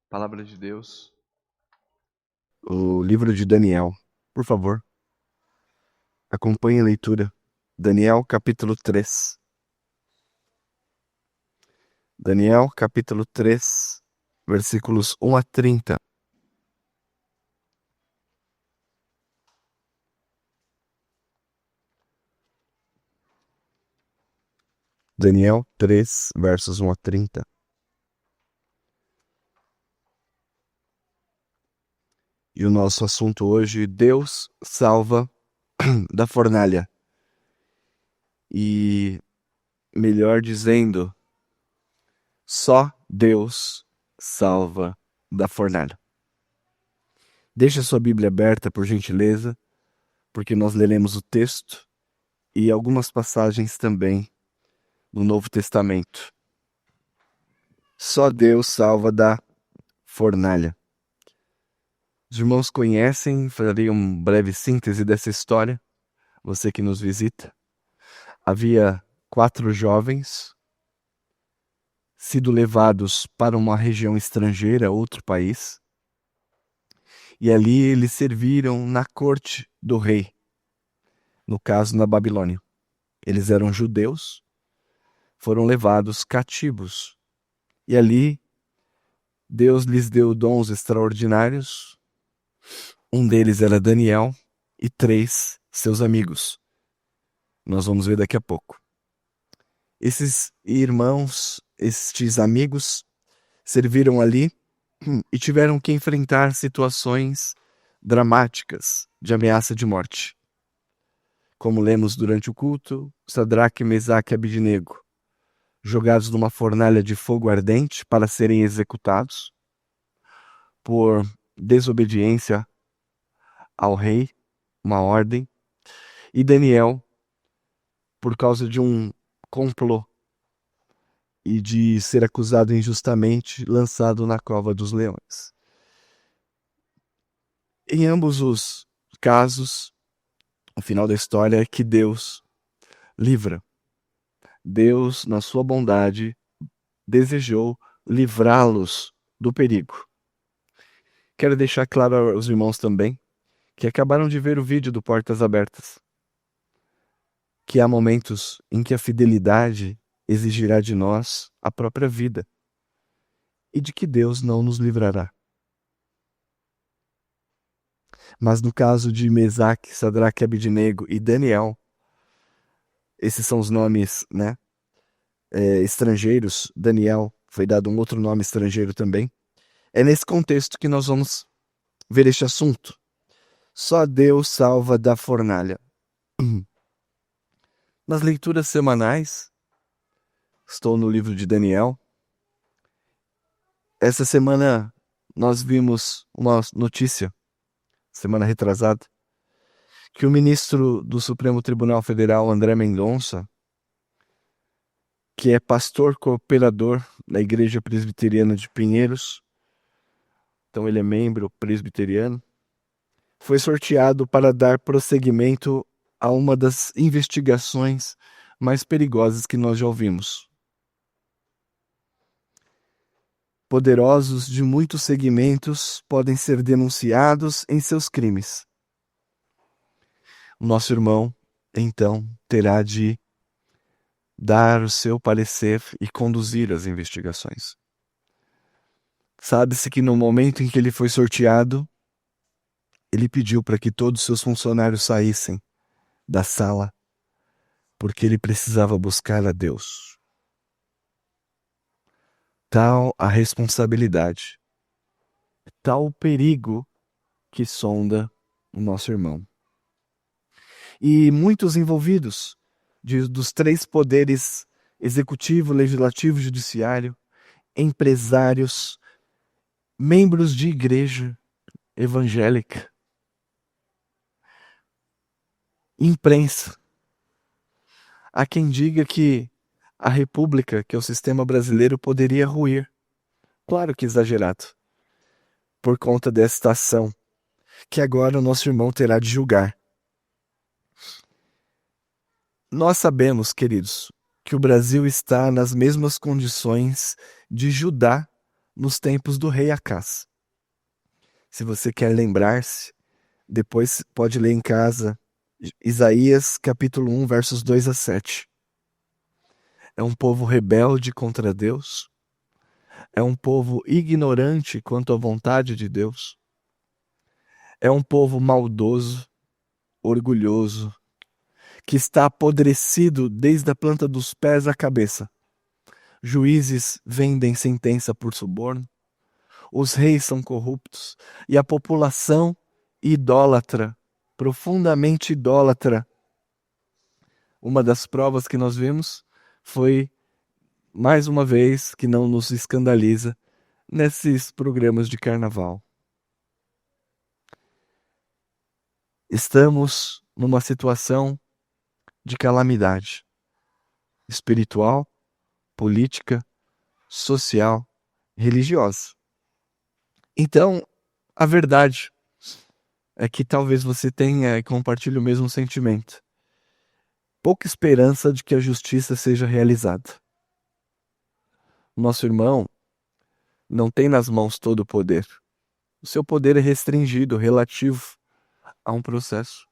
Palavra de Deus. O livro de Daniel, por favor. Acompanhe a leitura. Daniel, capítulo 3. Daniel, capítulo 3, versículos 1 a 30. Daniel 3, versos 1 a 30. E o nosso assunto hoje, Deus salva da fornalha. E, melhor dizendo, só Deus salva da fornalha. Deixe a sua Bíblia aberta, por gentileza, porque nós leremos o texto e algumas passagens também no Novo Testamento. Só Deus salva da fornalha. Os irmãos conhecem, farei uma breve síntese dessa história, você que nos visita. Havia 4 jovens sido levados para uma região estrangeira, outro país, e ali eles serviram na corte do rei, no caso na Babilônia. Eles eram judeus, foram levados cativos, e ali Deus lhes deu dons extraordinários. Um deles era Daniel e 3 seus amigos. Nós vamos ver daqui a pouco. Esses irmãos, estes amigos, serviram ali e tiveram que enfrentar situações dramáticas de ameaça de morte. Como lemos durante o culto, Sadraque, Mesaque e Abednego, jogados numa fornalha de fogo ardente para serem executados por desobediência ao rei, uma ordem, e Daniel, por causa de um complô e de ser acusado injustamente, lançado na cova dos leões. Em ambos os casos, o final da história é que Deus livra. Deus, na sua bondade, desejou livrá-los do perigo. Quero deixar claro aos irmãos também que acabaram de ver o vídeo do Portas Abertas, que há momentos em que a fidelidade exigirá de nós a própria vida e de que Deus não nos livrará. Mas no caso de Mesaque, Sadraque, Abednego e Daniel, esses são os nomes, estrangeiros. Daniel foi dado um outro nome estrangeiro também. É nesse contexto que nós vamos ver este assunto. Só Deus salva da fornalha. Nas leituras semanais, estou no livro de Daniel. Essa semana nós vimos uma notícia, semana retrasada, que o ministro do Supremo Tribunal Federal, André Mendonça, que é pastor cooperador da Igreja Presbiteriana de Pinheiros, então ele é membro presbiteriano, foi sorteado para dar prosseguimento a uma das investigações mais perigosas que nós já ouvimos. Poderosos de muitos segmentos podem ser denunciados em seus crimes. O nosso irmão, então, terá de dar o seu parecer e conduzir as investigações. Sabe-se que no momento em que ele foi sorteado, ele pediu para que todos os seus funcionários saíssem da sala, porque ele precisava buscar a Deus. Tal a responsabilidade, tal o perigo que sonda o nosso irmão. E muitos envolvidos dos três poderes, executivo, legislativo e judiciário, empresários, membros de igreja evangélica, imprensa. Há quem diga que a República, que é o sistema brasileiro, poderia ruir. Claro que exagerado, por conta desta ação, que agora o nosso irmão terá de julgar. Nós sabemos, queridos, que o Brasil está nas mesmas condições de Judá nos tempos do rei Acás. Se você quer lembrar-se, depois pode ler em casa Isaías capítulo 1, versos 2 a 7. É um povo rebelde contra Deus. É um povo ignorante quanto à vontade de Deus. É um povo maldoso, orgulhoso, que está apodrecido desde a planta dos pés à cabeça. Juízes vendem sentença por suborno. Os reis são corruptos e a população idólatra, profundamente idólatra. Uma das provas que nós vimos foi, mais uma vez, que não nos escandaliza, nesses programas de carnaval. Estamos numa situação de calamidade espiritual, política, social, religiosa. Então, a verdade é que talvez você tenha e compartilhe o mesmo sentimento. Pouca esperança de que a justiça seja realizada. Nosso irmão não tem nas mãos todo o poder. O seu poder é restringido, relativo a um processo.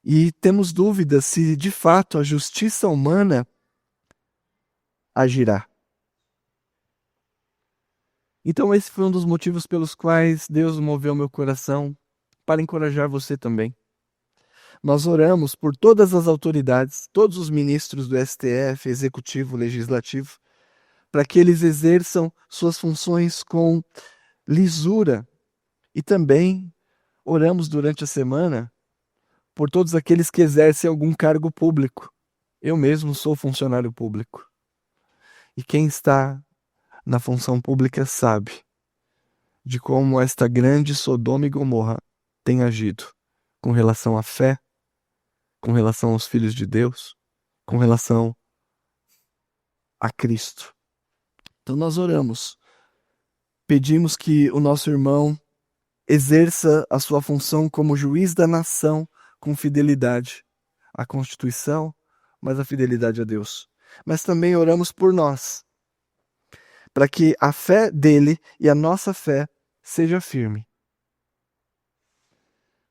E temos dúvidas se de fato a justiça humana agirá. Então esse foi um dos motivos pelos quais Deus moveu meu coração para encorajar você também. Nós oramos por todas as autoridades, todos os ministros do STF, Executivo, Legislativo, para que eles exerçam suas funções com lisura. E também oramos durante a semana por todos aqueles que exercem algum cargo público. Eu mesmo sou funcionário público. E quem está na função pública sabe de como esta grande Sodoma e Gomorra tem agido com relação à fé, com relação aos filhos de Deus, com relação a Cristo. Então nós oramos, pedimos que o nosso irmão exerça a sua função como juiz da nação com fidelidade à Constituição, mas a fidelidade a Deus. Mas também oramos por nós, para que a fé dele e a nossa fé seja firme.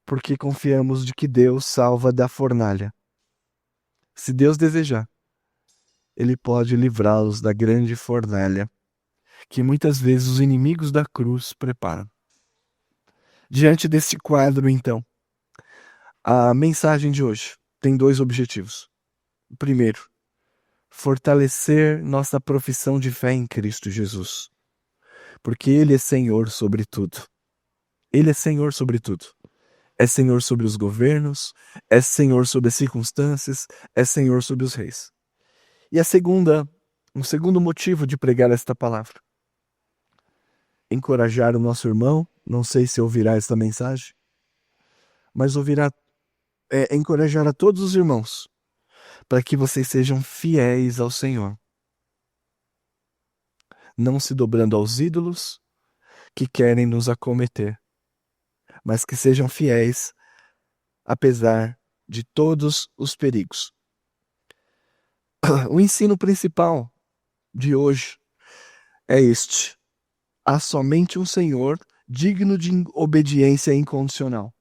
Porque confiamos de que Deus salva da fornalha. Se Deus desejar, Ele pode livrá-los da grande fornalha que muitas vezes os inimigos da cruz preparam. Diante desse quadro, então, a mensagem de hoje tem 2 objetivos. O primeiro, fortalecer nossa profissão de fé em Cristo Jesus. Porque Ele é Senhor sobre tudo. Ele é Senhor sobre tudo. É Senhor sobre os governos, é Senhor sobre as circunstâncias, é Senhor sobre os reis. E um segundo motivo de pregar esta palavra. Encorajar o nosso irmão, não sei se ouvirá esta mensagem, mas encorajar a todos os irmãos, para que vocês sejam fiéis ao Senhor. Não se dobrando aos ídolos que querem nos acometer, mas que sejam fiéis apesar de todos os perigos. O ensino principal de hoje é este: há somente um Senhor digno de obediência incondicional.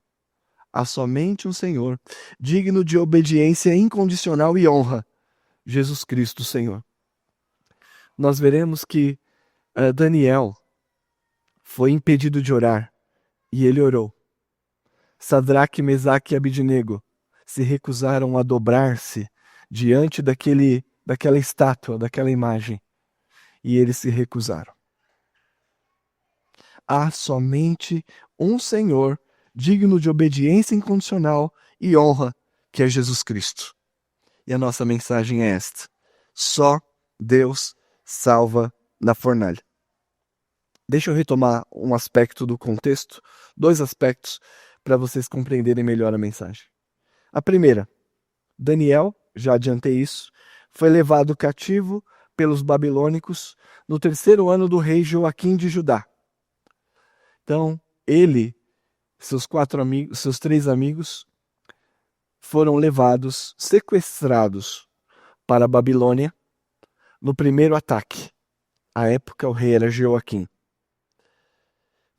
Há somente um Senhor digno de obediência incondicional e honra, Jesus Cristo, Senhor. Nós veremos que Daniel foi impedido de orar e ele orou. Sadraque, Mesaque e Abidnego se recusaram a dobrar-se diante daquela estátua, daquela imagem, e eles se recusaram. Há somente um Senhor digno de obediência incondicional e honra, que é Jesus Cristo. E a nossa mensagem é esta: só Deus salva da fornalha. Deixa eu retomar um aspecto do contexto, 2 aspectos, para vocês compreenderem melhor a mensagem. A primeira, Daniel, já adiantei isso, foi levado cativo pelos babilônicos no 3º ano do rei Joaquim de Judá. Então, ele, seus 3 amigos, foram levados, sequestrados para a Babilônia no primeiro ataque. À época, o rei era Joaquim.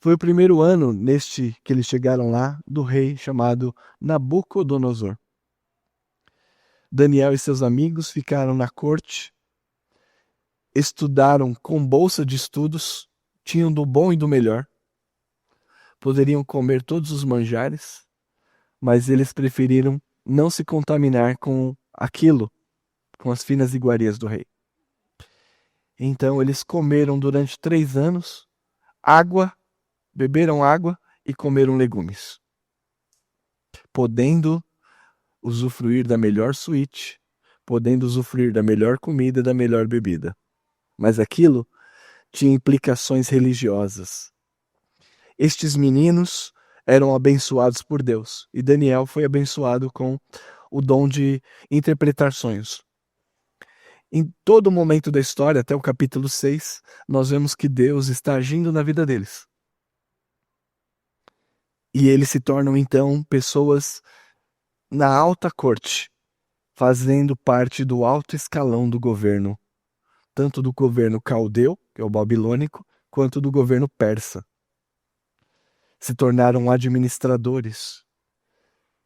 Foi o primeiro ano, neste que eles chegaram lá, do rei chamado Nabucodonosor. Daniel e seus amigos ficaram na corte, estudaram com bolsa de estudos, tinham do bom e do melhor, poderiam comer todos os manjares, mas eles preferiram não se contaminar com aquilo, com as finas iguarias do rei. Então eles comeram durante 3 anos beberam água e comeram legumes, podendo usufruir da melhor suíte, podendo usufruir da melhor comida e da melhor bebida. Mas aquilo tinha implicações religiosas. Estes meninos eram abençoados por Deus, e Daniel foi abençoado com o dom de interpretar sonhos. Em todo momento da história, até o capítulo 6, nós vemos que Deus está agindo na vida deles. E eles se tornam, então, pessoas na alta corte, fazendo parte do alto escalão do governo, tanto do governo caldeu, que é o babilônico, quanto do governo persa. Se tornaram administradores,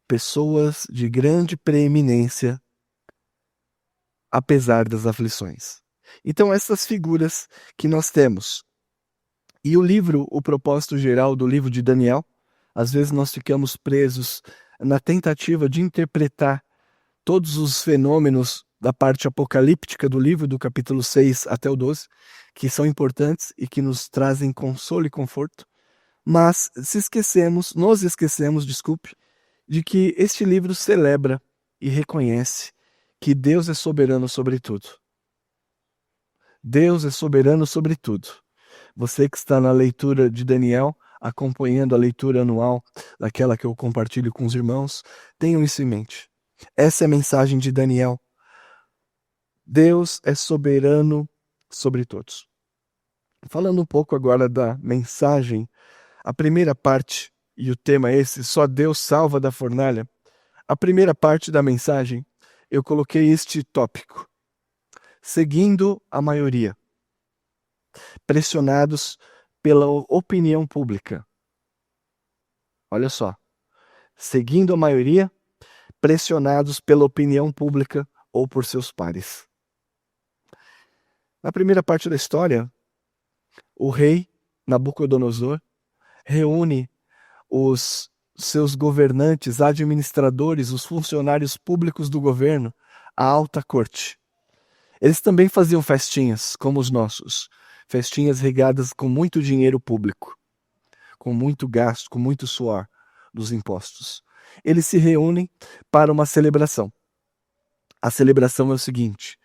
pessoas de grande preeminência, apesar das aflições. Então, essas figuras que nós temos. E o propósito geral do livro de Daniel, às vezes nós ficamos presos na tentativa de interpretar todos os fenômenos da parte apocalíptica do livro, do capítulo 6 até o 12, que são importantes e que nos trazem consolo e conforto, mas nos esquecemos, desculpe, de que este livro celebra e reconhece que Deus é soberano sobre tudo. Deus é soberano sobre tudo. Você que está na leitura de Daniel, acompanhando a leitura anual, daquela que eu compartilho com os irmãos, tenham isso em mente. Essa é a mensagem de Daniel. Deus é soberano sobre todos. Falando um pouco agora da mensagem, a primeira parte, e o tema é esse, só Deus salva da fornalha. A primeira parte da mensagem, eu coloquei este tópico: seguindo a maioria, pressionados pela opinião pública. Olha só, seguindo a maioria, pressionados pela opinião pública ou por seus pares. Na primeira parte da história, o rei Nabucodonosor reúne os seus governantes, administradores, os funcionários públicos do governo, a alta corte. Eles também faziam festinhas, como os nossos, festinhas regadas com muito dinheiro público, com muito gasto, com muito suor dos impostos. Eles se reúnem para uma celebração. A celebração é o seguinte: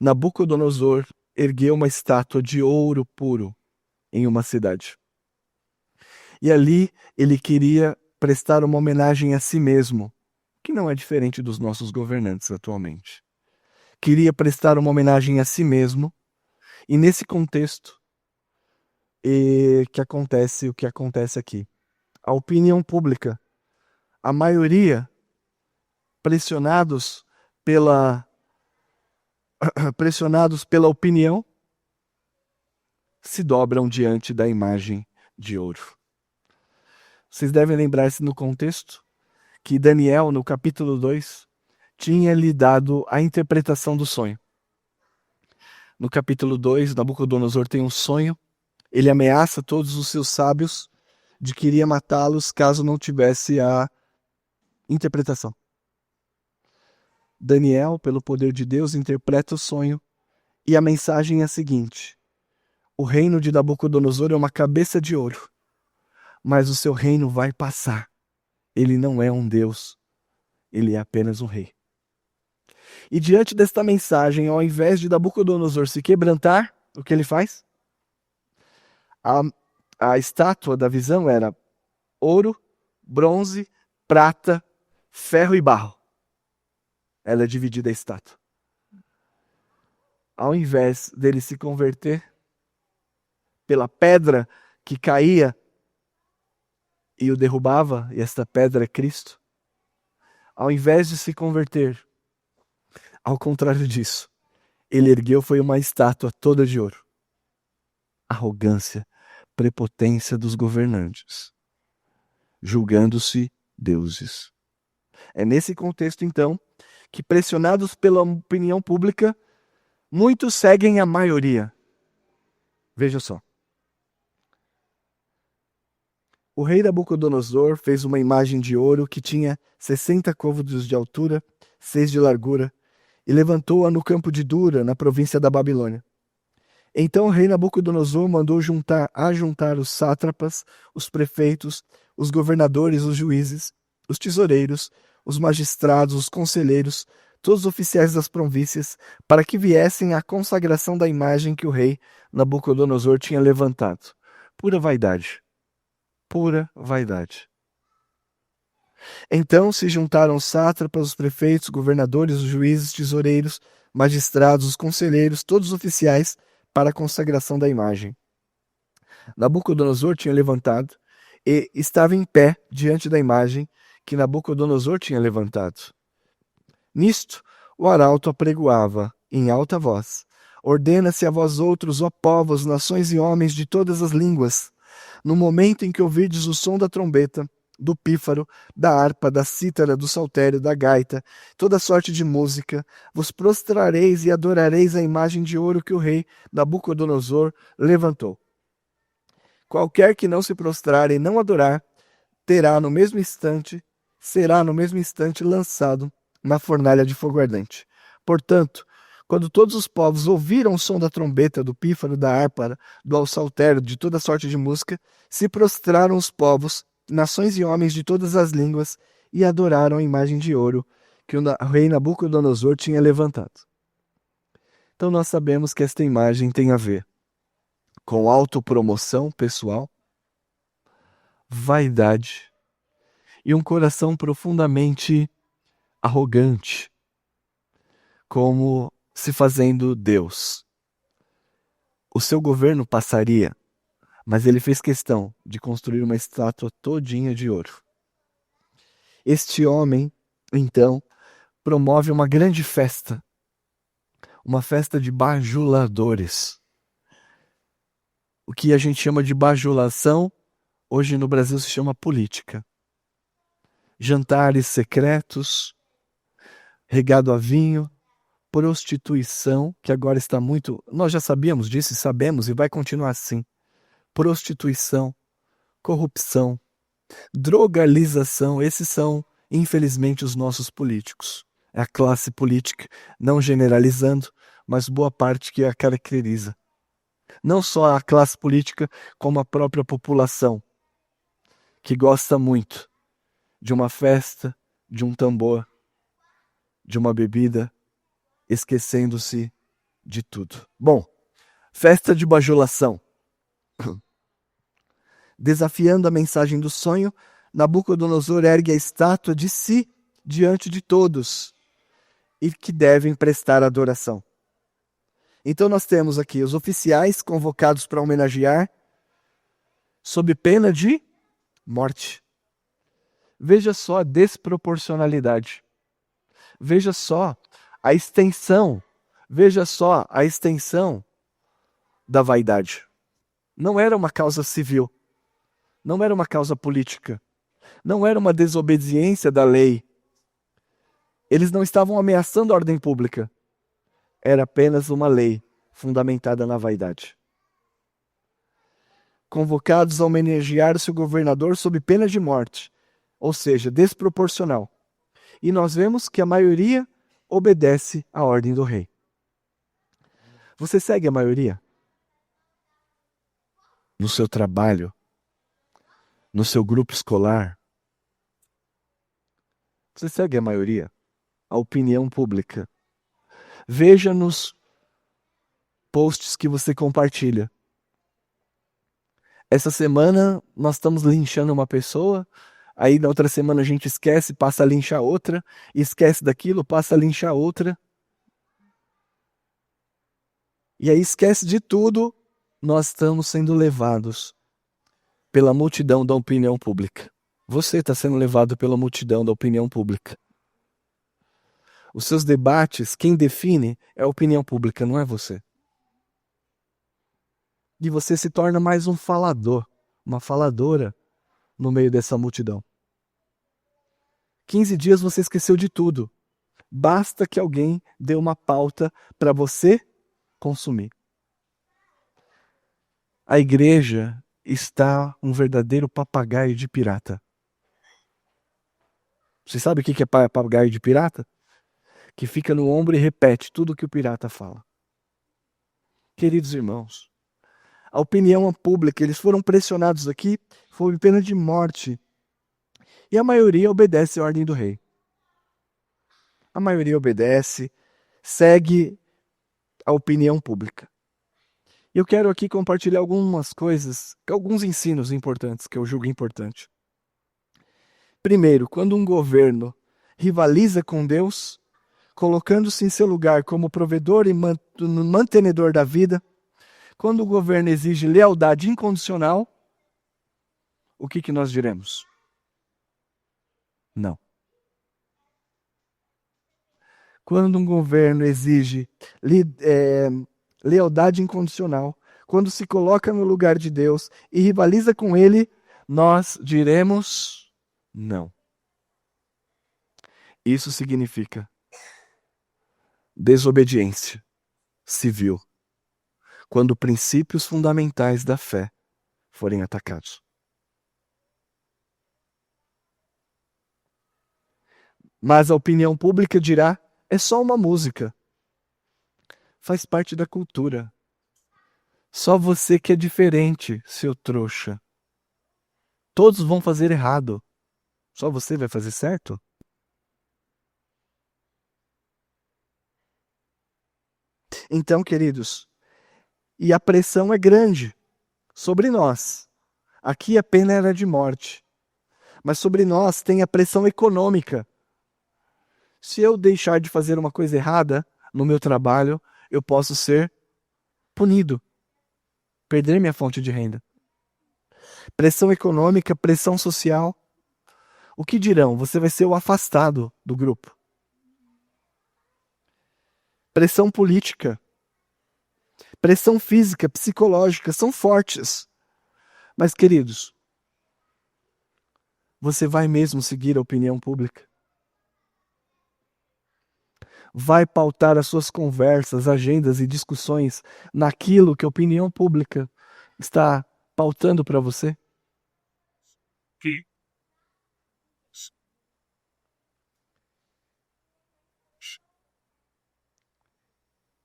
Nabucodonosor ergueu uma estátua de ouro puro em uma cidade. E ali ele queria prestar uma homenagem a si mesmo, que não é diferente dos nossos governantes atualmente. Queria prestar uma homenagem a si mesmo, e nesse contexto o que acontece aqui. A opinião pública, a maioria, pressionados pela opinião, se dobram diante da imagem de ouro. Vocês devem lembrar-se no contexto que Daniel, no capítulo 2, tinha lhe dado a interpretação do sonho. No capítulo 2, Nabucodonosor tem um sonho, ele ameaça todos os seus sábios de que iria matá-los caso não tivesse a interpretação. Daniel, pelo poder de Deus, interpreta o sonho e a mensagem é a seguinte: o reino de Nabucodonosor é uma cabeça de ouro, mas o seu reino vai passar. Ele não é um Deus, ele é apenas um rei. E diante desta mensagem, ao invés de Nabucodonosor se quebrantar, o que ele faz? A estátua da visão era ouro, bronze, prata, ferro e barro. Ela é dividida a estátua. Ao invés dele se converter pela pedra que caía e o derrubava, e esta pedra é Cristo, ao invés de se converter, ao contrário disso, ele ergueu foi uma estátua toda de ouro. Arrogância, prepotência dos governantes, julgando-se deuses. É nesse contexto, então, que, pressionados pela opinião pública, muitos seguem a maioria. Veja só. O rei Nabucodonosor fez uma imagem de ouro que tinha 60 côvados de altura, 6 de largura, e levantou-a no campo de Dura, na província da Babilônia. Então o rei Nabucodonosor mandou ajuntar os sátrapas, os prefeitos, os governadores, os juízes, os tesoureiros, os magistrados, os conselheiros, todos os oficiais das províncias, para que viessem à consagração da imagem que o rei Nabucodonosor tinha levantado. Pura vaidade. Pura vaidade. Então se juntaram os sátrapas, os prefeitos, governadores, os juízes, tesoureiros, magistrados, os conselheiros, todos os oficiais, para a consagração da imagem. Nabucodonosor tinha levantado e estava em pé diante da imagem que Nabucodonosor tinha levantado. Nisto, o arauto apregoava, em alta voz: ordena-se a vós outros, ó povos, nações e homens de todas as línguas, no momento em que ouvirdes o som da trombeta, do pífaro, da harpa, da cítara, do saltério, da gaita, toda sorte de música, vos prostrareis e adorareis a imagem de ouro que o rei Nabucodonosor levantou. Qualquer que não se prostrar e não adorar, terá no mesmo instante será no mesmo instante lançado na fornalha de fogo ardente. Portanto, quando todos os povos ouviram o som da trombeta, do pífaro, da harpa, do saltério, de toda sorte de música, se prostraram os povos, nações e homens de todas as línguas, e adoraram a imagem de ouro que o rei Nabucodonosor tinha levantado. Então nós sabemos que esta imagem tem a ver com autopromoção pessoal, vaidade e um coração profundamente arrogante, como se fazendo Deus. O seu governo passaria, mas ele fez questão de construir uma estátua todinha de ouro. Este homem, então, promove uma grande festa, uma festa de bajuladores. O que a gente chama de bajulação, hoje no Brasil se chama política. Jantares secretos, regado a vinho, prostituição, que agora está muito... Nós já sabíamos disso e sabemos e vai continuar assim. Prostituição, corrupção, drogalização, esses são, infelizmente, os nossos políticos. É a classe política, não generalizando, mas boa parte que a caracteriza. Não só a classe política, como a própria população, que gosta muito de uma festa, de um tambor, de uma bebida, esquecendo-se de tudo. Bom, festa de bajulação. Desafiando a mensagem do sonho, Nabucodonosor ergue a estátua de si diante de todos e que devem prestar adoração. Então nós temos aqui os oficiais convocados para homenagear sob pena de morte. Veja só a desproporcionalidade. Veja só a extensão. Veja só a extensão da vaidade. Não era uma causa civil. Não era uma causa política. Não era uma desobediência da lei. Eles não estavam ameaçando a ordem pública. Era apenas uma lei fundamentada na vaidade. Convocados a homenagear o seu governador sob pena de morte, ou seja, desproporcional. E nós vemos que a maioria obedece à ordem do rei. Você segue a maioria? No seu trabalho? No seu grupo escolar? Você segue a maioria? A opinião pública? Veja nos posts que você compartilha. Essa semana nós estamos linchando uma pessoa, aí na outra semana a gente esquece, passa a linchar outra, esquece daquilo, passa a linchar outra. E aí esquece de tudo, nós estamos sendo levados pela multidão da opinião pública. Você está sendo levado pela multidão da opinião pública. Os seus debates, quem define é a opinião pública, não é você. E você se torna mais um falador, uma faladora no meio dessa multidão. 15 dias você esqueceu de tudo. Basta que alguém dê uma pauta para você consumir. A igreja está um verdadeiro papagaio de pirata. Você sabe o que é papagaio de pirata? Que fica no ombro e repete tudo o que o pirata fala. Queridos irmãos, a opinião pública, eles foram pressionados aqui, foi pena de morte. E a maioria obedece à ordem do rei. A maioria obedece, segue a opinião pública. E eu quero aqui compartilhar algumas coisas, alguns ensinos importantes, que eu julgo importante. Primeiro, quando um governo rivaliza com Deus, colocando-se em seu lugar como provedor e mantenedor da vida, quando o governo exige lealdade incondicional, o que nós diremos? Não. Quando um governo exige lealdade incondicional, quando se coloca no lugar de Deus e rivaliza com ele, nós diremos não. Isso significa desobediência civil, quando princípios fundamentais da fé forem atacados. Mas a opinião pública dirá: é só uma música. Faz parte da cultura. Só você que é diferente, seu trouxa. Todos vão fazer errado. Só você vai fazer certo? Então, queridos, e a pressão é grande sobre nós. Aqui a pena era de morte. Mas sobre nós tem a pressão econômica. Se eu deixar de fazer uma coisa errada no meu trabalho, eu posso ser punido, perder minha fonte de renda. Pressão econômica, pressão social. O que dirão? Você vai ser o afastado do grupo. Pressão política, pressão física, psicológica, são fortes. Mas, queridos, você vai mesmo seguir a opinião pública? Vai pautar as suas conversas, agendas e discussões naquilo que a opinião pública está pautando para você?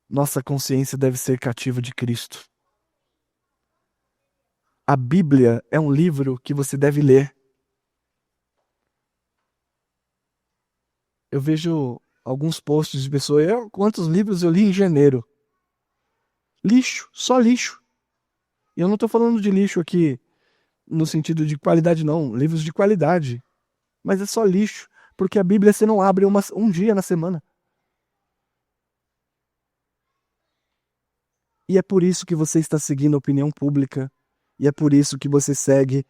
Nossa consciência deve ser cativa de Cristo. A Bíblia é um livro que você deve ler. Eu vejo alguns posts de pessoas, quantos livros eu li em janeiro? Lixo, só lixo. E eu não estou falando de lixo aqui no sentido de qualidade, não. Livros de qualidade. Mas é só lixo. Porque a Bíblia você não abre um dia na semana. E é por isso que você está seguindo a opinião pública. E é por isso que você segue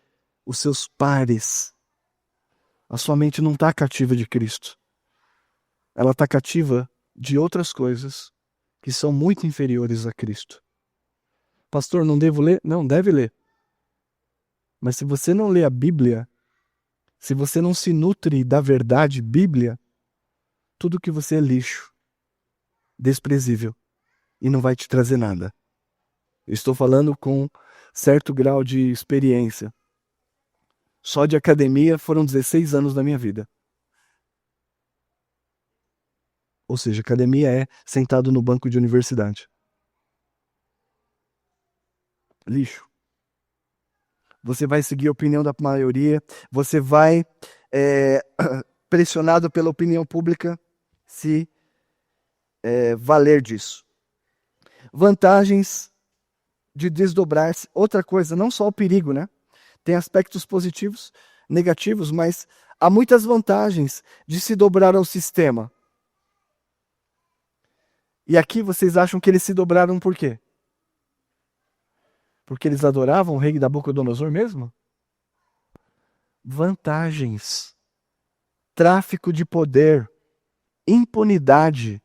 os seus pares. A sua mente não está cativa de Cristo. Ela está cativa de outras coisas que são muito inferiores a Cristo. Pastor, não devo ler? Não, deve ler. Mas se você não lê a Bíblia, se você não se nutre da verdade Bíblia, tudo que você é lixo, desprezível, e não vai te trazer nada. Eu estou falando com certo grau de experiência. Só de academia foram 16 anos da minha vida. Ou seja, academia é sentado no banco de universidade. Lixo. Você vai seguir a opinião da maioria, você vai pressionado pela opinião pública se valer disso. Vantagens de desdobrar-se. Outra coisa, não só o perigo, né? Tem aspectos positivos, negativos, mas há muitas vantagens de se dobrar ao sistema. E aqui vocês acham que eles se dobraram por quê? Porque eles adoravam o rei Nabucodonosor mesmo? Vantagens. Tráfico de poder. Impunidade.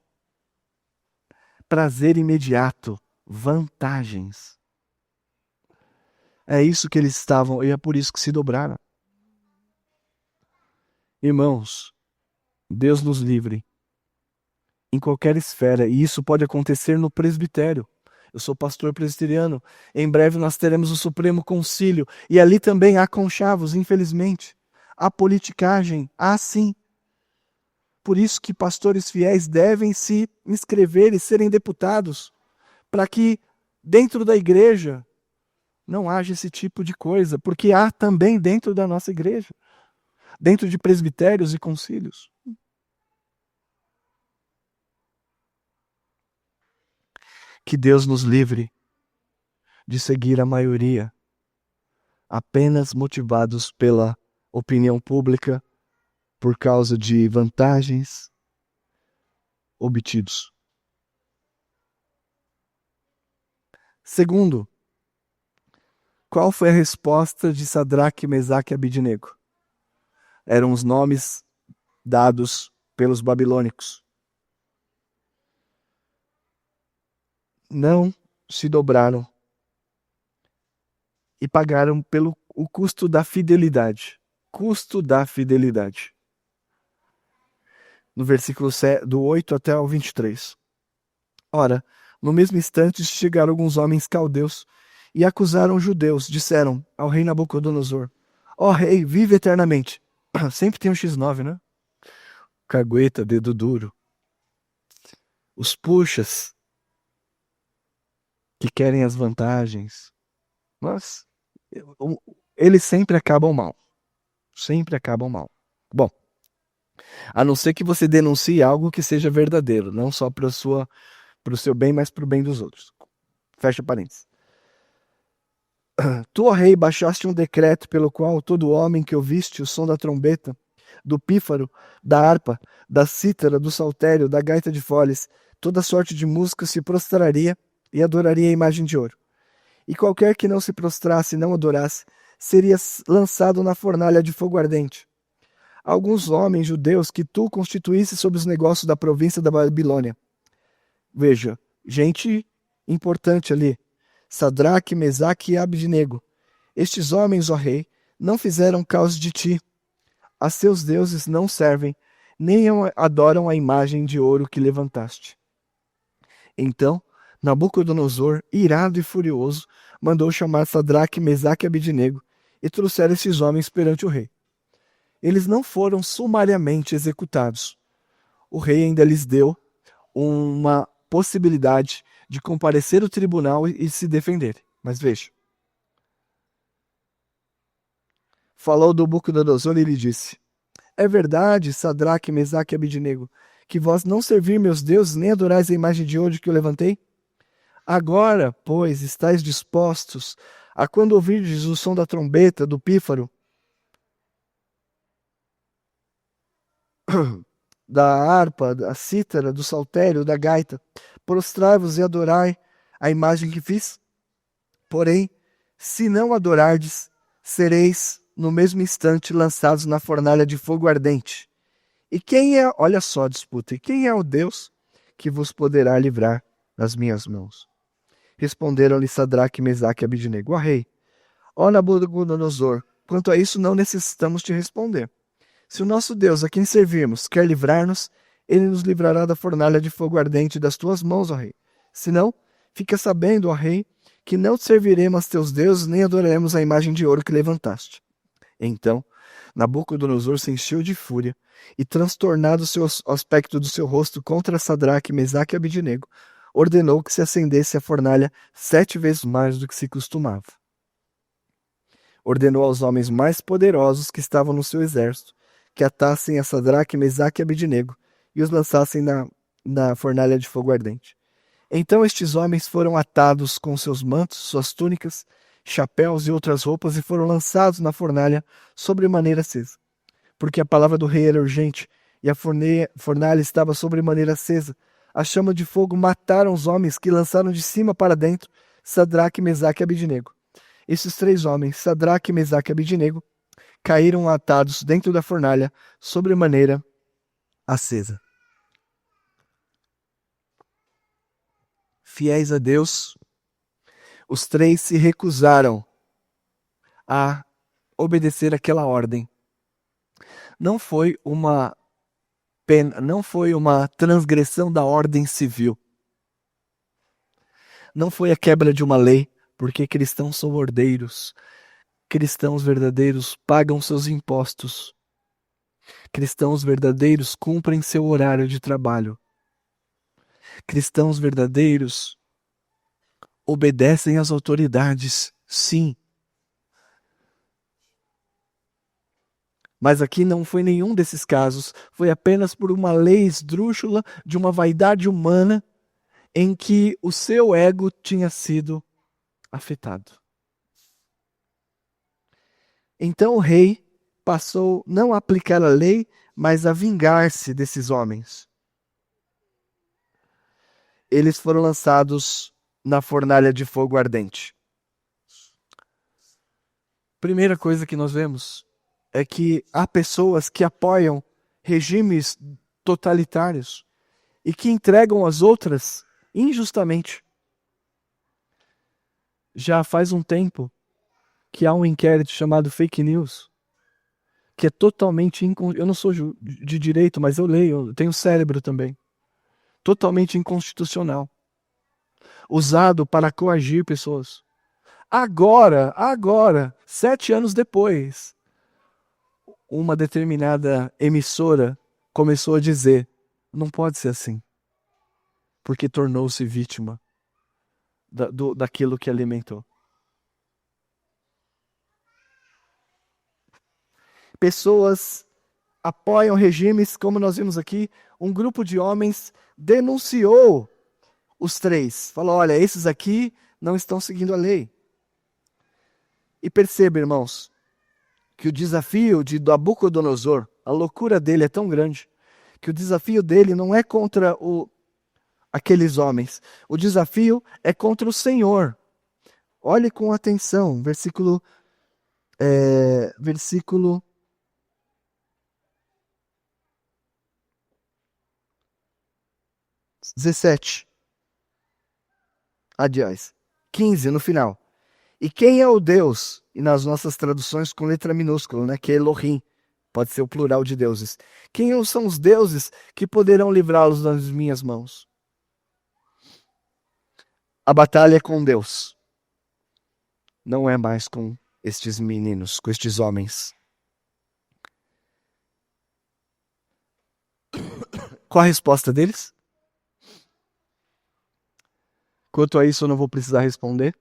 Prazer imediato. Vantagens. É isso que eles estavam, e é por isso que se dobraram. Irmãos, Deus nos livre. Em qualquer esfera, e isso pode acontecer no presbitério. Eu sou pastor presbiteriano. Em breve nós teremos o Supremo Concílio. E ali também há conchavos, infelizmente. Há politicagem, há sim. Por isso que pastores fiéis devem se inscrever e serem deputados. Para que dentro da igreja não haja esse tipo de coisa. Porque há também dentro da nossa igreja. Dentro de presbitérios e concílios. Que Deus nos livre de seguir a maioria, apenas motivados pela opinião pública, por causa de vantagens obtidos. Segundo, qual foi a resposta de Sadraque, Mesaque e Abidnego? Eram os nomes dados pelos babilônicos. Não se dobraram e pagaram pelo o custo da fidelidade. Custo da fidelidade. No versículo do 8 até o 23. Ora, no mesmo instante chegaram alguns homens caldeus e acusaram os judeus. Disseram ao rei Nabucodonosor: ó rei, vive eternamente. Sempre tem um X9, né? cagueta, dedo duro. Os puxas que querem as vantagens. Mas eles sempre acabam mal. Sempre acabam mal. Bom, a não ser que você denuncie algo que seja verdadeiro, não só para o seu bem, mas para o bem dos outros. Fecha parênteses. Tu, ó rei, baixaste um decreto pelo qual todo homem que ouviste o som da trombeta, do pífaro, da harpa, da cítara, do saltério, da gaita de foles, toda sorte de música se prostraria e adoraria a imagem de ouro. E qualquer que não se prostrasse e não adorasse, seria lançado na fornalha de fogo ardente. Alguns homens judeus que tu constituísse sobre os negócios da província da Babilônia. Veja, gente importante ali. Sadraque, Mesaque e Abidnego. Estes homens, ó rei, não fizeram causa de ti. A seus deuses não servem, nem adoram a imagem de ouro que levantaste. Então, Nabucodonosor, irado e furioso, mandou chamar Sadraque, Mesaque e Abidnego e trouxeram esses homens perante o rei. Eles não foram sumariamente executados. O rei ainda lhes deu uma possibilidade de comparecer ao tribunal e se defender. Mas veja. Falou do Nabucodonosor e lhe disse: É verdade, Sadraque, Mesaque e Abidnego, que vós não servir meus deuses nem adorais a imagem de ouro que eu levantei? Agora, pois, estáis dispostos a, quando ouvirdes o som da trombeta, do pífaro, da harpa, da cítara, do saltério, da gaita, prostrai-vos e adorai a imagem que fiz? Porém, se não adorardes, sereis no mesmo instante lançados na fornalha de fogo ardente. E quem é, olha só a disputa, e quem é o Deus que vos poderá livrar das minhas mãos? Responderam-lhe Sadraque, Mesaque e Abidnego: Ó rei, ó Nabucodonosor, quanto a isso não necessitamos te responder. Se o nosso Deus, a quem servimos, quer livrar-nos, ele nos livrará da fornalha de fogo ardente das tuas mãos, ó rei. Se não, fica sabendo, ó rei, que não serviremos a teus deuses, nem adoraremos a imagem de ouro que levantaste. Então, Nabucodonosor se encheu de fúria, e transtornado o aspecto do seu rosto contra Sadraque, Mesaque e Abidnego, ordenou que se acendesse a fornalha 7 vezes mais do que se costumava. Ordenou aos homens mais poderosos que estavam no seu exército que atassem a Sadraque, Mesaque e Abidnego e os lançassem na fornalha de fogo ardente. Então estes homens foram atados com seus mantos, suas túnicas, chapéus e outras roupas e foram lançados na fornalha sobremaneira acesa. Porque a palavra do rei era urgente e a fornalha estava sobremaneira acesa. A chama de fogo mataram os homens que lançaram de cima para dentro Sadraque, Mesaque e Abidnego. Esses 3 homens, Sadraque, Mesaque e Abidnego, caíram atados dentro da fornalha, sobremaneira acesa. Fiéis a Deus, os 3 se recusaram a obedecer aquela ordem. Não foi uma transgressão da ordem civil. Não foi a quebra de uma lei, porque cristãos são ordeiros. Cristãos verdadeiros pagam seus impostos. Cristãos verdadeiros cumprem seu horário de trabalho. Cristãos verdadeiros obedecem às autoridades, sim. Mas aqui não foi nenhum desses casos. Foi apenas por uma lei esdrúxula de uma vaidade humana em que o seu ego tinha sido afetado. Então o rei passou não a aplicar a lei, mas a vingar-se desses homens. Eles foram lançados na fornalha de fogo ardente. Primeira coisa que nós vemos é que há pessoas que apoiam regimes totalitários e que entregam as outras injustamente. Já faz um tempo que há um inquérito chamado Fake News, que é totalmente eu não sou de direito, mas eu leio, eu tenho cérebro também. Totalmente inconstitucional. Usado para coagir pessoas. Agora, 7 anos depois, uma determinada emissora começou a dizer: não pode ser assim, porque tornou-se vítima daquilo que alimentou. Pessoas apoiam regimes, como nós vimos aqui, um grupo de homens denunciou os três. Falou: olha, esses aqui não estão seguindo a lei. E perceba, irmãos, que o desafio de Nabucodonosor, a loucura dele é tão grande, que o desafio dele não é contra aqueles homens. O desafio é contra o Senhor. Olhe com atenção, versículo 17. Aliás, 15 no final. E quem é o Deus? E nas nossas traduções com letra minúscula, né? Que é Elohim. Pode ser o plural de deuses. Quem são os deuses que poderão livrá-los das minhas mãos? A batalha é com Deus. Não é mais com estes meninos, com estes homens. Qual a resposta deles? Quanto a isso, eu não vou precisar responder.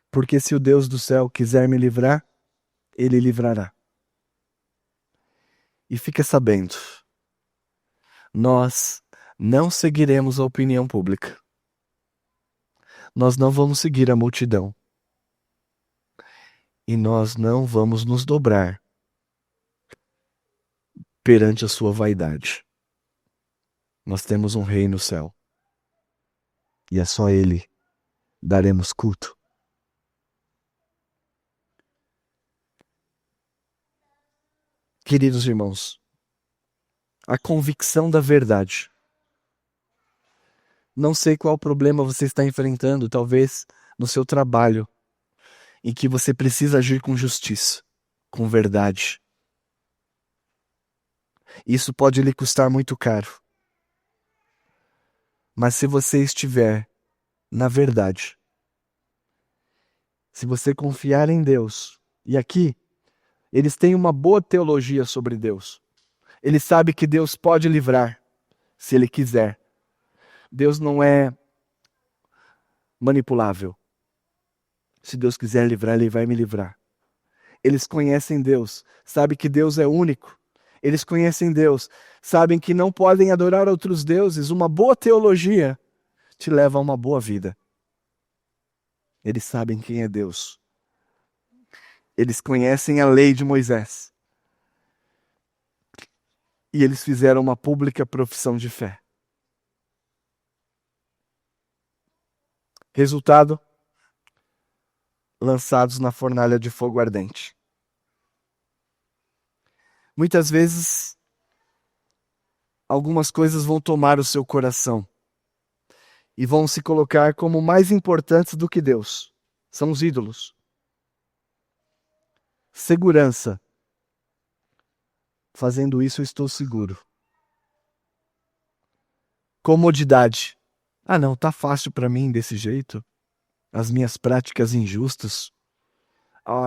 Porque se o Deus do céu quiser me livrar, ele livrará. E fica sabendo, nós não seguiremos a opinião pública. Nós não vamos seguir a multidão. E nós não vamos nos dobrar perante a sua vaidade. Nós temos um rei no céu. E é só ele daremos culto. Queridos irmãos, a convicção da verdade. Não sei qual problema você está enfrentando, talvez no seu trabalho, em que você precisa agir com justiça, com verdade. Isso pode lhe custar muito caro. Mas se você estiver na verdade, se você confiar em Deus, e aqui eles têm uma boa teologia sobre Deus. Eles sabem que Deus pode livrar, se Ele quiser. Deus não é manipulável. Se Deus quiser livrar, Ele vai me livrar. Eles conhecem Deus, sabem que Deus é único. Eles conhecem Deus, sabem que não podem adorar outros deuses. Uma boa teologia te leva a uma boa vida. Eles sabem quem é Deus. Eles conhecem a lei de Moisés. E eles fizeram uma pública profissão de fé. Resultado: lançados na fornalha de fogo ardente. Muitas vezes, algumas coisas vão tomar o seu coração e vão se colocar como mais importantes do que Deus. São os ídolos. Segurança. Fazendo isso, eu estou seguro. Comodidade. Ah, não, tá fácil para mim desse jeito. As minhas práticas injustas.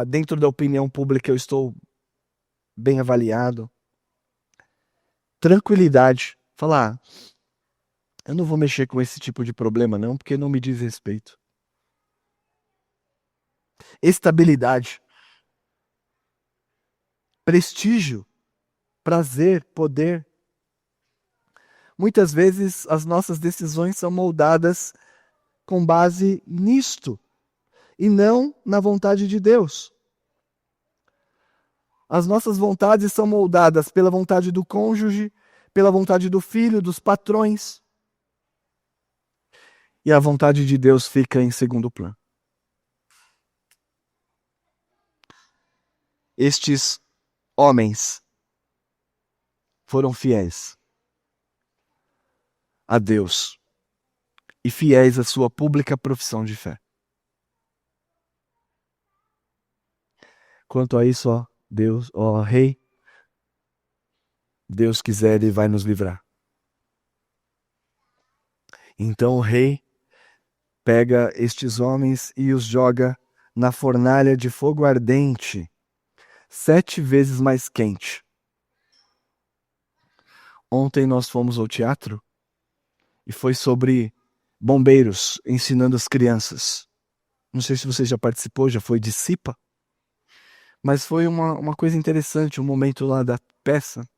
Dentro da opinião pública eu estou bem avaliado. Tranquilidade. Falar, eu não vou mexer com esse tipo de problema não, porque não me diz respeito. Estabilidade. Prestígio. Prazer, poder. Muitas vezes as nossas decisões são moldadas com base nisto e não na vontade de Deus. As nossas vontades são moldadas pela vontade do cônjuge, pela vontade do filho, dos patrões. E a vontade de Deus fica em segundo plano. Estes homens foram fiéis a Deus e fiéis à sua pública profissão de fé. Quanto a isso, ó Deus, ó Rei, Deus quiser, Ele vai nos livrar. Então o rei pega estes homens e os joga na fornalha de fogo ardente, 7 vezes mais quente. Ontem nós fomos ao teatro e foi sobre bombeiros ensinando as crianças. Não sei se você já participou, já foi discipa, mas foi uma coisa interessante, um momento lá da peça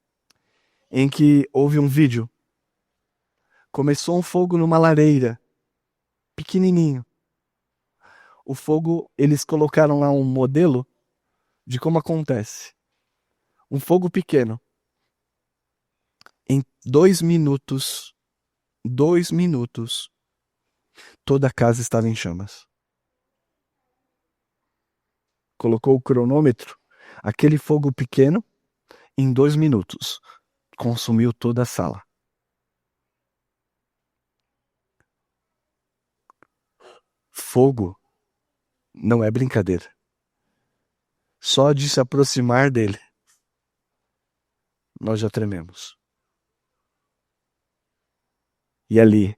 em que houve um vídeo. Começou um fogo numa lareira, pequenininho. O fogo, eles colocaram lá um modelo de como acontece. Um fogo pequeno. Em 2 minutos, toda a casa estava em chamas. Colocou o cronômetro, aquele fogo pequeno, em 2 minutos, consumiu toda a sala. Fogo não é brincadeira. Só de se aproximar dele, nós já trememos. E ali,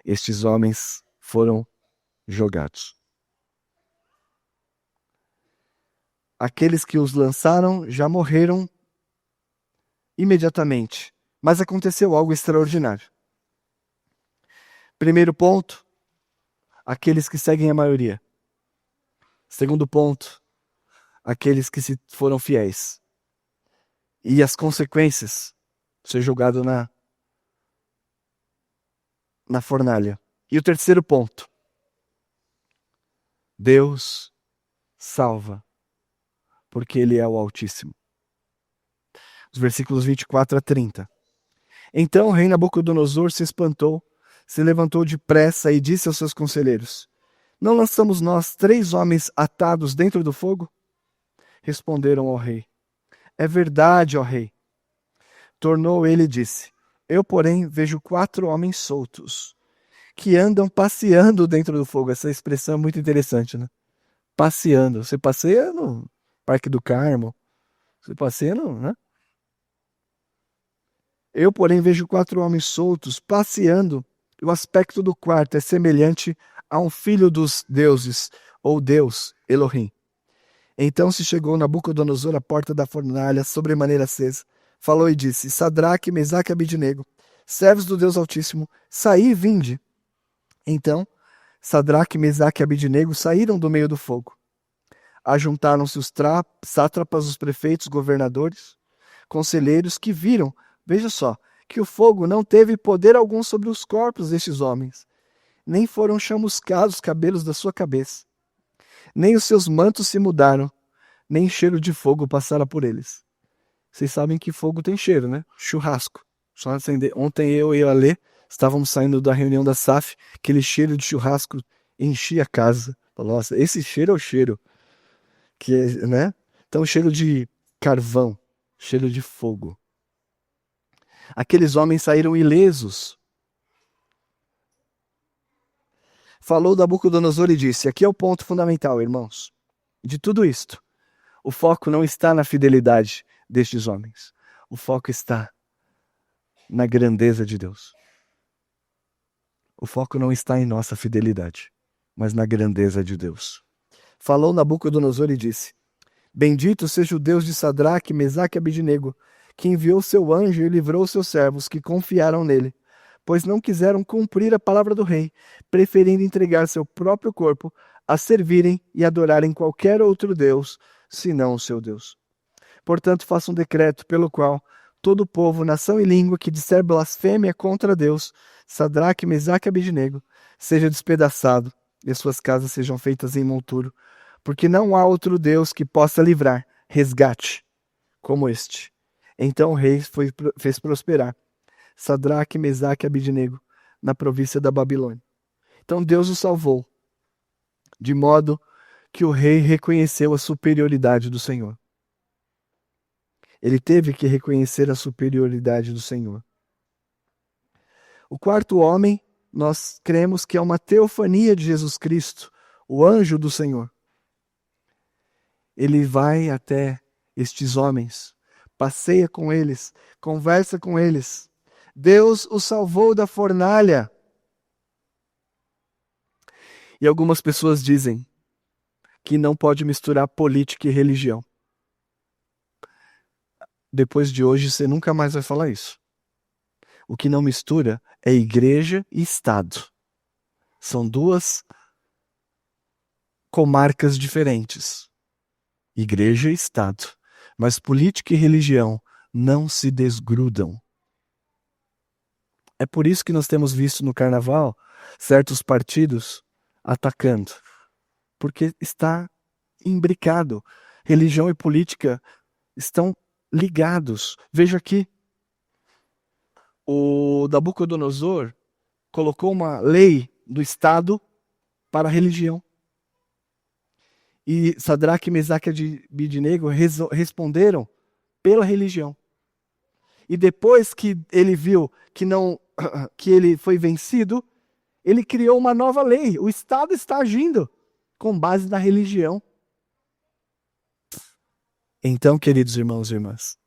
estes homens foram jogados. Aqueles que os lançaram já morreram imediatamente, mas aconteceu algo extraordinário. Primeiro ponto, aqueles que seguem a maioria. Segundo ponto, aqueles que se foram fiéis. E as consequências, ser jogado na fornalha. E o terceiro ponto, Deus salva, porque Ele é o Altíssimo. Os versículos 24 a 30. Então o rei Nabucodonosor se espantou, se levantou depressa e disse aos seus conselheiros: Não lançamos nós 3 homens atados dentro do fogo? Responderam ao rei: É verdade, ó rei. Tornou ele e disse: Eu, porém, vejo 4 homens soltos, que andam passeando dentro do fogo. Essa expressão é muito interessante, né? Passeando. Você passeia no Parque do Carmo. Você passeia no, né? Eu, porém, vejo 4 homens soltos, passeando, e o aspecto do quarto é semelhante a um filho dos deuses, ou Deus, Elohim. Então se chegou Nabucodonosor à porta da fornalha, sobremaneira acesa, falou e disse: Sadraque, Mesaque e Abidnego, servos do Deus Altíssimo, saí e vinde. Então Sadraque, Mesaque e Abidnego saíram do meio do fogo. Ajuntaram-se os sátrapas, os prefeitos, governadores, conselheiros, que viram, veja só, que o fogo não teve poder algum sobre os corpos destes homens, nem foram chamuscados os cabelos da sua cabeça, nem os seus mantos se mudaram, nem cheiro de fogo passara por eles. Vocês sabem que fogo tem cheiro, né? Churrasco. Só acender. Ontem eu e a Lê estávamos saindo da reunião da SAF, aquele cheiro de churrasco enchia a casa. Nossa, esse cheiro é o cheiro que, né? Então, cheiro de carvão, cheiro de fogo. Aqueles homens saíram ilesos. Falou Nabucodonosor e disse: Aqui é o ponto fundamental, irmãos, de tudo isto. O foco não está na fidelidade destes homens. O foco está na grandeza de Deus. O foco não está em nossa fidelidade, mas na grandeza de Deus. Falou Nabucodonosor e disse: Bendito seja o Deus de Sadraque, Mesaque e Abidnego, que enviou seu anjo e livrou seus servos que confiaram nele, pois não quiseram cumprir a palavra do rei, preferindo entregar seu próprio corpo a servirem e adorarem qualquer outro Deus, senão o seu Deus. Portanto, faça um decreto pelo qual todo povo, nação e língua que disser blasfêmia contra Deus, Sadraque, Mesaque e Abidnego, seja despedaçado e suas casas sejam feitas em monturo, porque não há outro Deus que possa livrar resgate como este. Então o rei fez prosperar Sadraque, Mesaque e Abidnego na província da Babilônia. Então Deus o salvou, de modo que o rei reconheceu a superioridade do Senhor. Ele teve que reconhecer a superioridade do Senhor. O quarto homem, nós cremos que é uma teofania de Jesus Cristo, o anjo do Senhor. Ele vai até estes homens, passeia com eles, conversa com eles. Deus o salvou da fornalha. E algumas pessoas dizem que não pode misturar política e religião. Depois de hoje, você nunca mais vai falar isso. O que não mistura é igreja e Estado. São duas comarcas diferentes. Igreja e Estado. Mas política e religião não se desgrudam. É por isso que nós temos visto no carnaval certos partidos atacando. Porque está imbricado. Religião e política estão ligados. Veja aqui. O Nabucodonosor colocou uma lei do Estado para a religião. E Sadraque, Mesaque e Abednego responderam pela religião. E depois que ele viu que ele foi vencido, ele criou uma nova lei. O Estado está agindo com base na religião. Então, queridos irmãos e irmãs,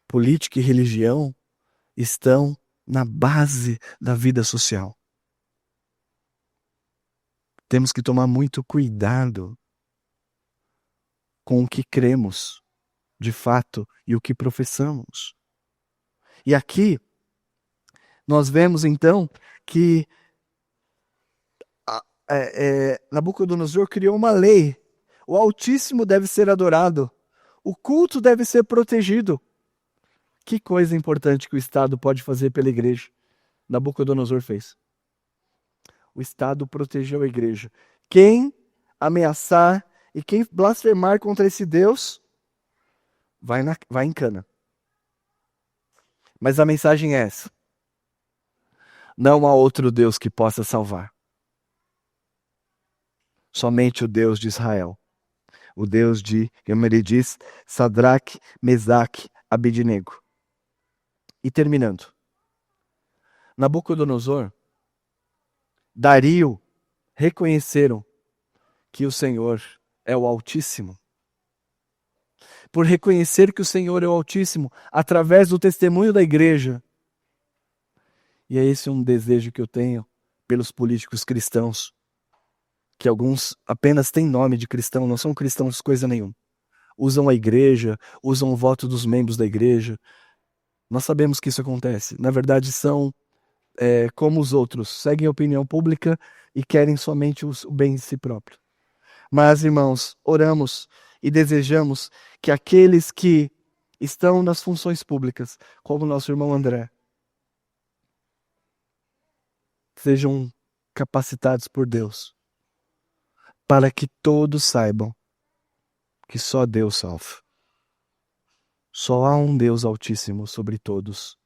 política e religião estão na base da vida social. Temos que tomar muito cuidado com o que cremos, de fato, e o que professamos. E aqui, nós vemos então que Nabucodonosor criou uma lei. O Altíssimo deve ser adorado. O culto deve ser protegido. Que coisa importante que o Estado pode fazer pela igreja. Nabucodonosor fez. O Estado protegeu a igreja. Quem ameaçar e quem blasfemar contra esse Deus, vai em cana. Mas a mensagem é essa. Não há outro Deus que possa salvar. Somente o Deus de Israel. O Deus de, como ele diz, Sadraque, Mesaque, Abednego. E terminando. Nabucodonosor, Dario reconheceram que o Senhor é o Altíssimo. Por reconhecer que o Senhor é o Altíssimo, através do testemunho da igreja. E é esse um desejo que eu tenho pelos políticos cristãos, que alguns apenas têm nome de cristão, não são cristãos coisa nenhuma. Usam a igreja, usam o voto dos membros da igreja. Nós sabemos que isso acontece. Na verdade, são como os outros, seguem a opinião pública e querem somente o bem de si próprio. Mas, irmãos, oramos e desejamos que aqueles que estão nas funções públicas, como nosso irmão André, sejam capacitados por Deus, para que todos saibam que só Deus salva. Só há um Deus Altíssimo sobre todos.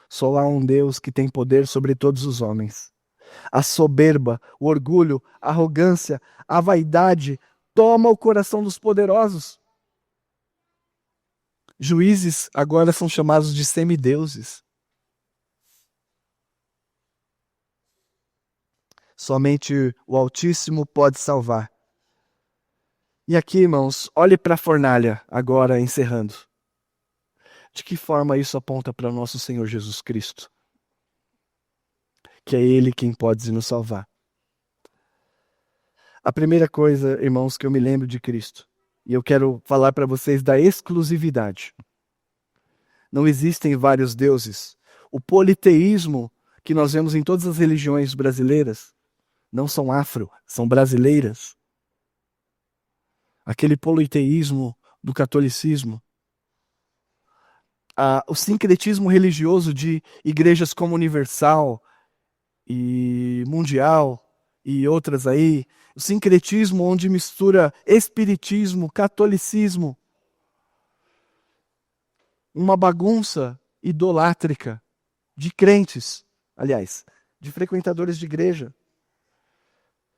Só há um Deus que tem poder sobre todos os homens. A soberba, o orgulho, a arrogância, a vaidade toma o coração dos poderosos. Juízes agora são chamados de semideuses. Somente o Altíssimo pode salvar. E aqui, irmãos, olhe para a fornalha, agora encerrando. De que forma isso aponta para o nosso Senhor Jesus Cristo? Que é Ele quem pode nos salvar. A primeira coisa, irmãos, que eu me lembro de Cristo, e eu quero falar para vocês da exclusividade. Não existem vários deuses. O politeísmo que nós vemos em todas as religiões brasileiras não são afro, são brasileiras. Aquele politeísmo do catolicismo. O sincretismo religioso de igrejas como Universal e Mundial e outras aí. O sincretismo onde mistura espiritismo, catolicismo. Uma bagunça idolátrica de crentes, aliás, de frequentadores de igreja.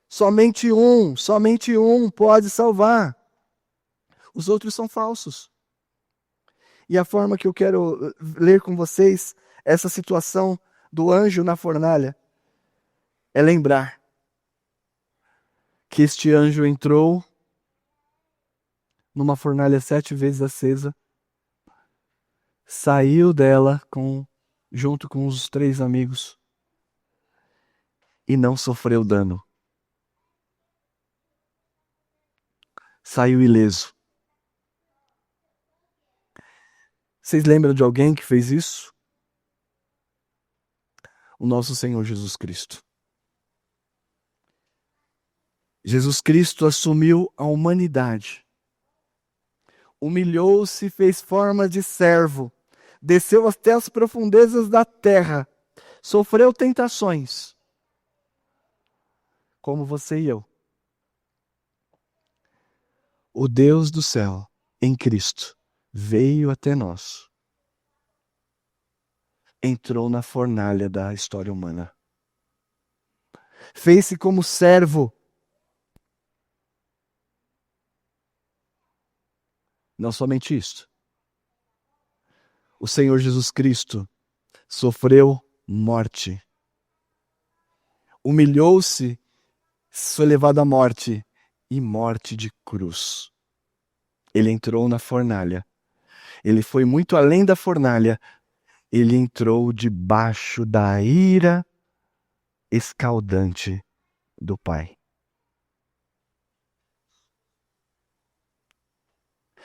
Somente um pode salvar. Os outros são falsos. E a forma que eu quero ler com vocês essa situação do anjo na fornalha é lembrar que este anjo entrou numa fornalha 7 vezes acesa, saiu dela junto com os 3 amigos e não sofreu dano. Saiu ileso. Vocês lembram de alguém que fez isso? o nosso Senhor Jesus Cristo. Jesus Cristo assumiu a humanidade, humilhou-se, fez forma de servo, desceu até as profundezas da terra, sofreu tentações, como você e eu. O Deus do céu, em Cristo, veio até nós, entrou na fornalha da história humana, fez-se como servo. Não somente isso. O Senhor Jesus Cristo sofreu morte. Humilhou-se, foi levado à morte, e morte de cruz. Ele entrou na fornalha. Ele foi muito além da fornalha. Ele entrou debaixo da ira escaldante do Pai.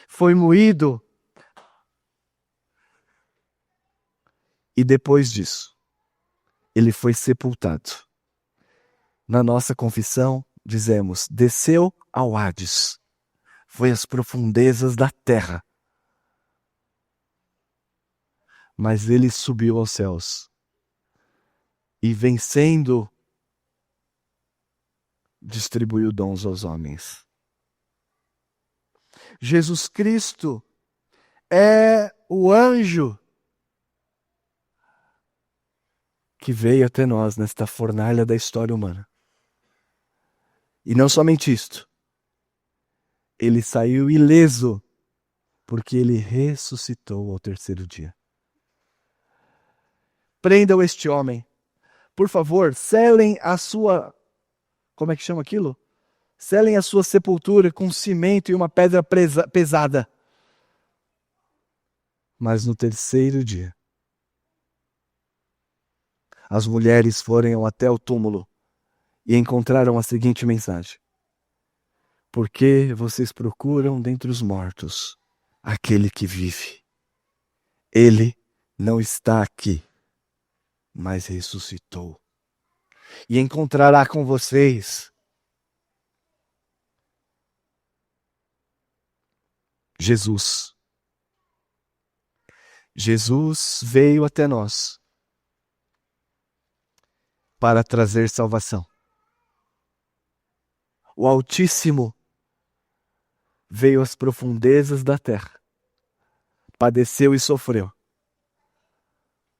Foi moído. E depois disso, ele foi sepultado. Na nossa confissão, dizemos, desceu ao Hades, foi às profundezas da terra. Mas ele subiu aos céus. E vencendo, distribuiu dons aos homens. Jesus Cristo é o anjo que veio até nós nesta fornalha da história humana. E não somente isto. Ele saiu ileso, porque ele ressuscitou ao terceiro dia. Prendam este homem. Por favor, selem a sua... Como é que chama aquilo? Selem a sua sepultura com cimento e uma pedra pesada. Mas no terceiro dia, as mulheres foram até o túmulo e encontraram a seguinte mensagem: por que vocês procuram dentre os mortos aquele que vive? Ele não está aqui, mas ressuscitou. E encontrará com vocês Jesus. Jesus veio até nós para trazer salvação. O Altíssimo veio às profundezas da terra, padeceu e sofreu,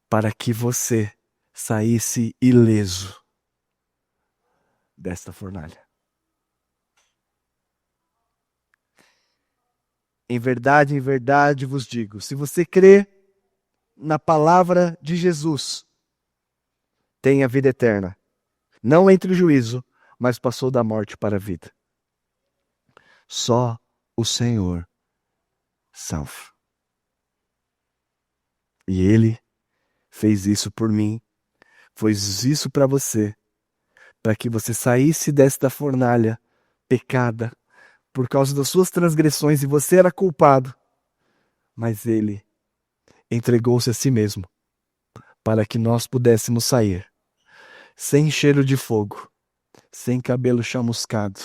para que você saísse ileso desta fornalha. Em verdade vos digo, se você crê na palavra de Jesus, tem a vida eterna. Não entre o juízo, mas passou da morte para a vida. Só o Senhor salva. E Ele fez isso por mim, fez isso para você, para que você saísse desta fornalha pecada, por causa das suas transgressões, e você era culpado. Mas Ele entregou-se a si mesmo, para que nós pudéssemos sair, sem cheiro de fogo, sem cabelo chamuscado,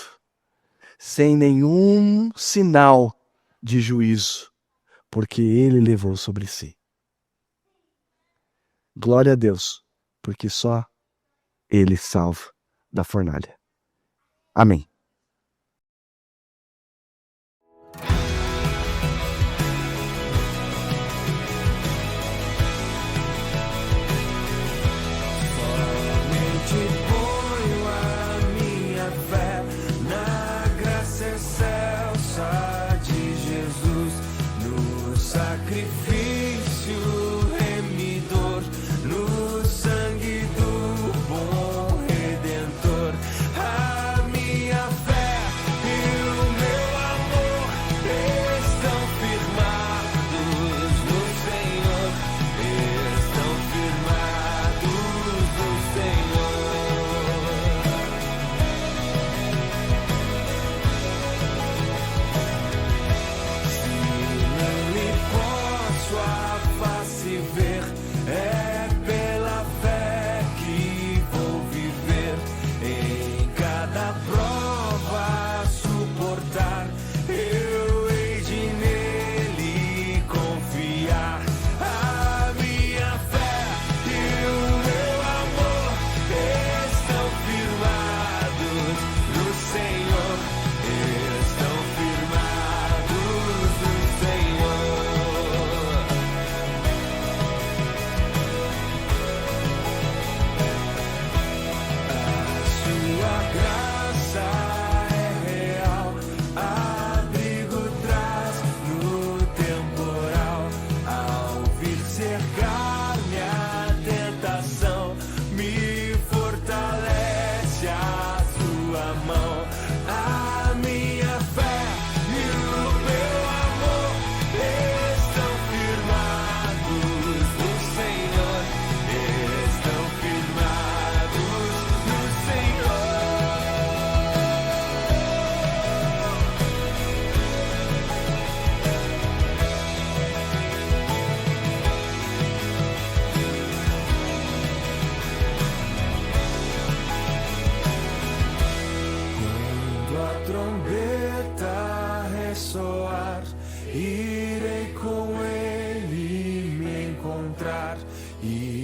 sem nenhum sinal de juízo, porque Ele levou sobre si. Glória a Deus, porque só Ele salva da fornalha. Amém.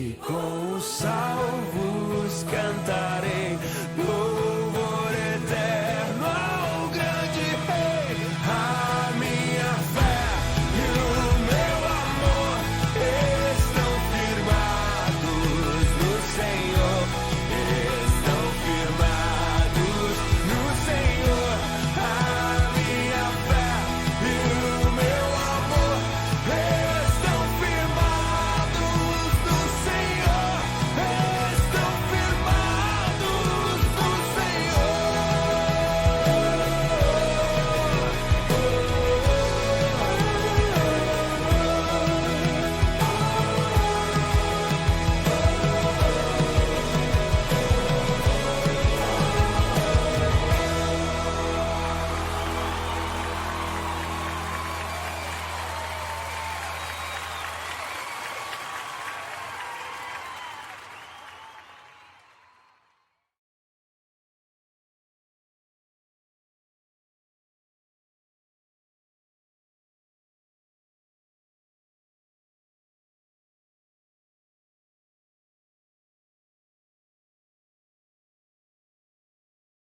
e com os salvos cantar.